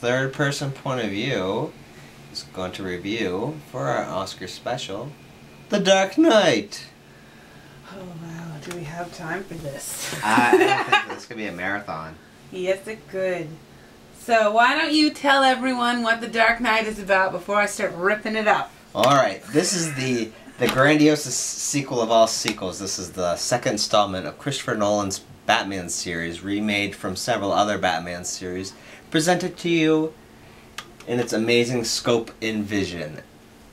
third person point of view is going to review, for our Oscar special, The Dark Knight. Oh wow, do we have time for this? I don't think this could be a marathon. Yes, it could. So why don't you tell everyone what The Dark Knight is about before I start ripping it up? Alright, this is the grandiose sequel of all sequels. This is the second installment of Christopher Nolan's Batman series, remade from several other Batman series, presented to you in its amazing scope and vision.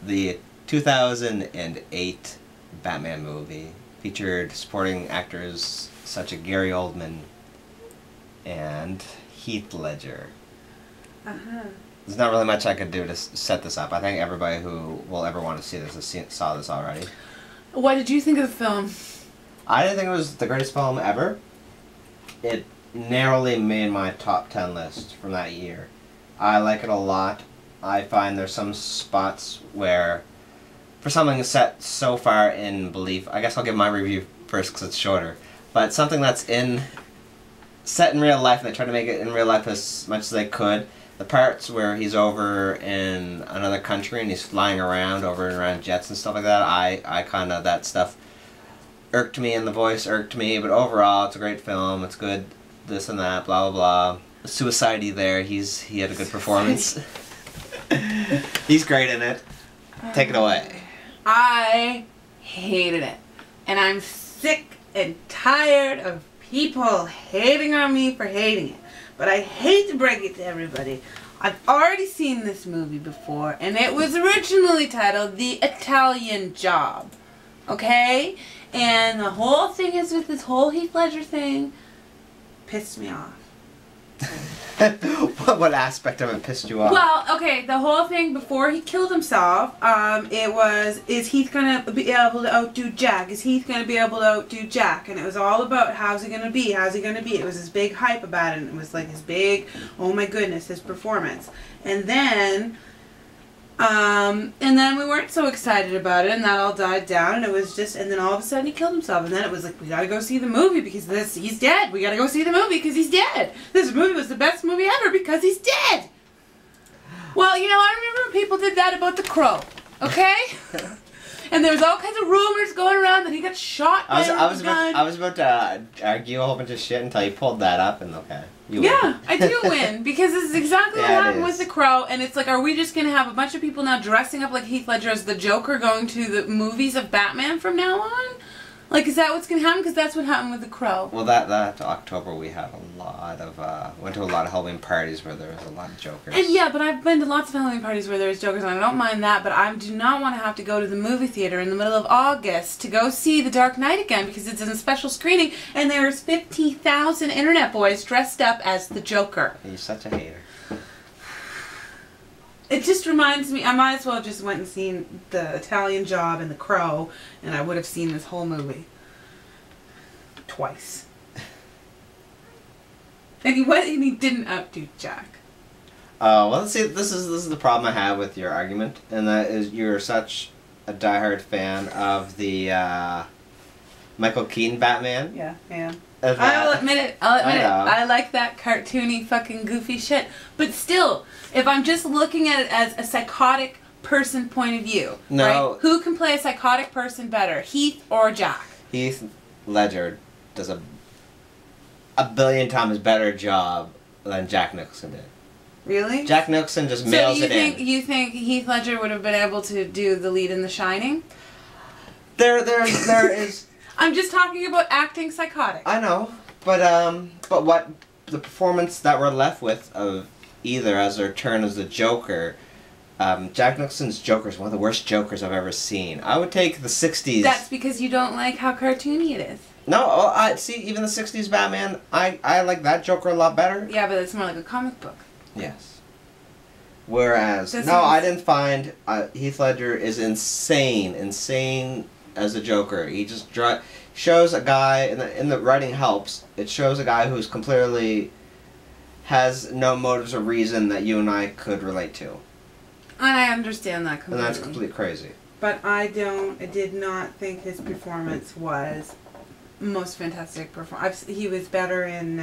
The 2008 Batman movie featured supporting actors such as Gary Oldman and Heath Ledger. There's not really much I could do to set this up. I think everybody who will ever want to see this saw this already. What did you think of the film? I didn't think it was the greatest film ever. It narrowly made my top 10 list from that year. I like it a lot. I find there's some spots where, for something set so far in belief, I guess I'll give my review first because it's shorter, but something that's set in real life, and they try to make it in real life as much as they could. The parts where he's over in another country and he's flying around over and around jets and stuff like that, I kind of, that stuff irked me, and the voice irked me, but overall it's a great film, it's good, this and that, blah blah blah. Suicide-y there, he had a good performance. He's great in it. Take it away. I hated it. And I'm sick and tired of people hating on me for hating it. But I hate to break it to everybody. I've already seen this movie before, and it was originally titled The Italian Job. Okay? And the whole thing is with this whole Heath Ledger thing pissed me off. What aspect of it pissed you off? Well, okay, the whole thing before he killed himself, it was, is Heath going to be able to outdo Jack? Is Heath going to be able to outdo Jack? And it was all about how's he going to be? How's he going to be? It was this big hype about it, and it was like his big, oh my goodness, his performance. And then we weren't so excited about it, and that all died down, and it was just, and then all of a sudden he killed himself, and then it was like, we gotta go see the movie because he's dead. We gotta go see the movie because he's dead. This movie was the best movie ever because he's dead. Well, you know, I remember when people did that about The Crow, okay? And there was all kinds of rumors going around that he got shot by a gun. I was about to argue a whole bunch of shit until you pulled that up, and okay. Yeah, I do win, because this is exactly what happened with The Crow, and it's like, are we just going to have a bunch of people now dressing up like Heath Ledger as the Joker going to the movies of Batman from now on? Like, is that what's going to happen? Because that's what happened with The Crow. Well, that October we had a lot of, went to a lot of Halloween parties where there was a lot of Jokers. And yeah, but I've been to lots of Halloween parties where there's Jokers, and I don't mind that, but I do not want to have to go to the movie theater in the middle of August to go see The Dark Knight again, because it's in a special screening, and there's 50,000 internet boys dressed up as the Joker. You're such a hater. It just reminds me, I might as well have just went and seen The Italian Job and The Crow, and I would have seen this whole movie. Twice. And he didn't outdo Jack. Well, see, this is the problem I have with your argument, and that is you're such a diehard fan of the Michael Keaton Batman. Yeah, I am. I'll admit it. I like that cartoony fucking goofy shit. But still, if I'm just looking at it as a psychotic person point of view, right? Who can play a psychotic person better, Heath or Jack? Heath Ledger does a billion times better job than Jack Nicholson did. Really? Jack Nicholson just mails it in. So you think Heath Ledger would have been able to do the lead in The Shining? There is. I'm just talking about acting psychotic. I know, but what the performance that we're left with of either as their turn as the Joker, Jack Nicholson's Joker is one of the worst Jokers I've ever seen. I would take the 60s. That's because you don't like how cartoony it is. No, I see. Even the 60s Batman, I like that Joker a lot better. Yeah, but it's more like a comic book. Yes. Whereas, I didn't find Heath Ledger is insane as a Joker. He just shows a guy, and the writing helps. It shows a guy who's completely has no motives or reason that you and I could relate to. And I understand that completely. And that's completely crazy. But I did not think his performance was most fantastic performance. He was better in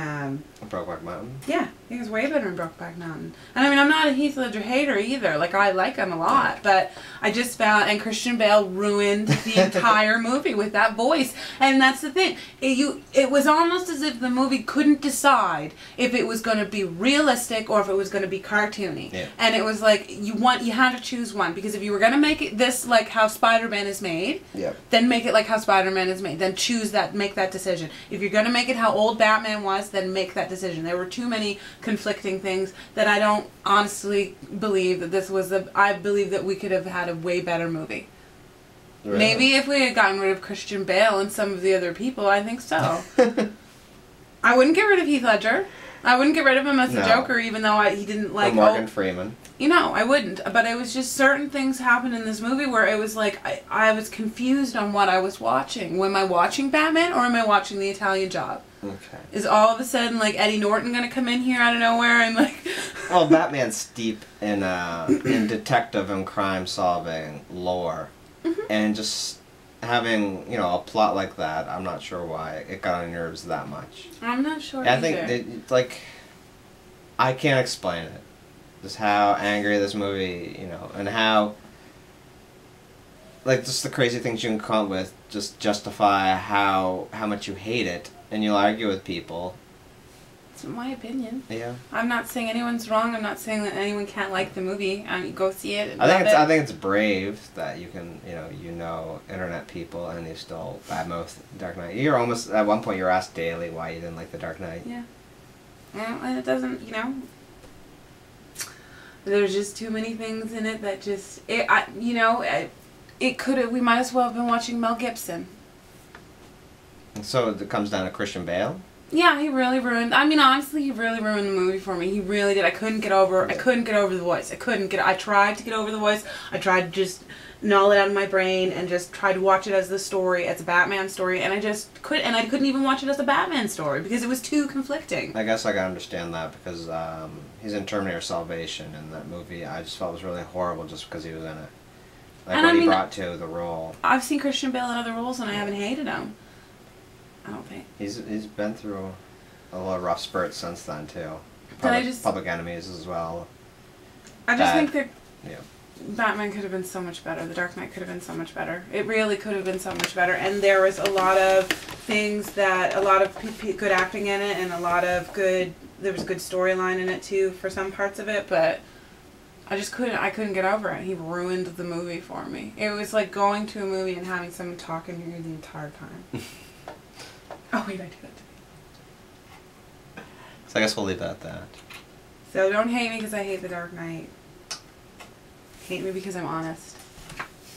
Brokeback Mountain. Yeah, he was way better in Brokeback Mountain. And I mean, I'm not a Heath Ledger hater either. Like, I like him a lot, but I just found, and Christian Bale ruined the entire movie with that voice. And that's the thing. It was almost as if the movie couldn't decide if it was going to be realistic or if it was going to be cartoony. Yeah. And it was like, you had to choose one, because if you were going to make it this like how Spider-Man is made, then make it like how Spider-Man is made. Then choose that, make that decision. If you're going to make it how old Batman was, then make that decision. There were too many conflicting things that I don't honestly believe that this was I believe that we could have had a way better movie. Really? Maybe if we had gotten rid of Christian Bale and some of the other people, I think so. I wouldn't get rid of Heath Ledger. I wouldn't get rid of him as the Joker, even though he didn't like... Or Morgan Freeman. You know, I wouldn't. But it was just certain things happened in this movie where it was like, I was confused on what I was watching. Am I watching Batman or am I watching The Italian Job? Okay. Is all of a sudden, like, Eddie Norton going to come in here out of nowhere and, like... Well, Batman's steep in detective and crime-solving lore. Mm-hmm. And just having, you know, a plot like that, I'm not sure why it got on your nerves that much. I'm not sure I think, like, I can't explain it. Just how angry this movie, you know, and how... Like, just the crazy things you can come up with just justify how much you hate it. And you'll argue with people. It's my opinion. Yeah. I'm not saying anyone's wrong. I'm not saying that anyone can't like the movie. I mean, go see it. I think it's brave that you can, you know internet people and you still badmouth Dark Knight. You're almost, at one point you were asked daily why you didn't like the Dark Knight. Yeah. Well, and it doesn't, you know, there's just too many things in it that just, it could have, we might as well have been watching Mel Gibson. So it comes down to Christian Bale? Yeah, he really ruined, I mean, honestly, he really ruined the movie for me. He really did. I couldn't get over the voice. I tried to get over the voice. I tried to just null it out of my brain and just try to watch it as the story, as a Batman story, and I just couldn't, and I couldn't even watch it as a Batman story because it was too conflicting. I guess I can understand that because he's in Terminator Salvation in that movie. I just felt it was really horrible just because he was in it. Like and what he brought to the role. I've seen Christian Bale in other roles and I haven't hated him. I don't think. He's been through a lot of rough spurts since then too. Public Enemies as well. I just think that Batman could have been so much better. The Dark Knight could have been so much better. It really could have been so much better. And there was a lot of things that, a lot of good acting in it and a lot of good, there was a good storyline in it too for some parts of it, but I couldn't get over it. He ruined the movie for me. It was like going to a movie and having someone talk in your ear the entire time. Oh wait, I do that to me. So I guess we'll leave it at that. So don't hate me because I hate The Dark Knight. Hate me because I'm honest.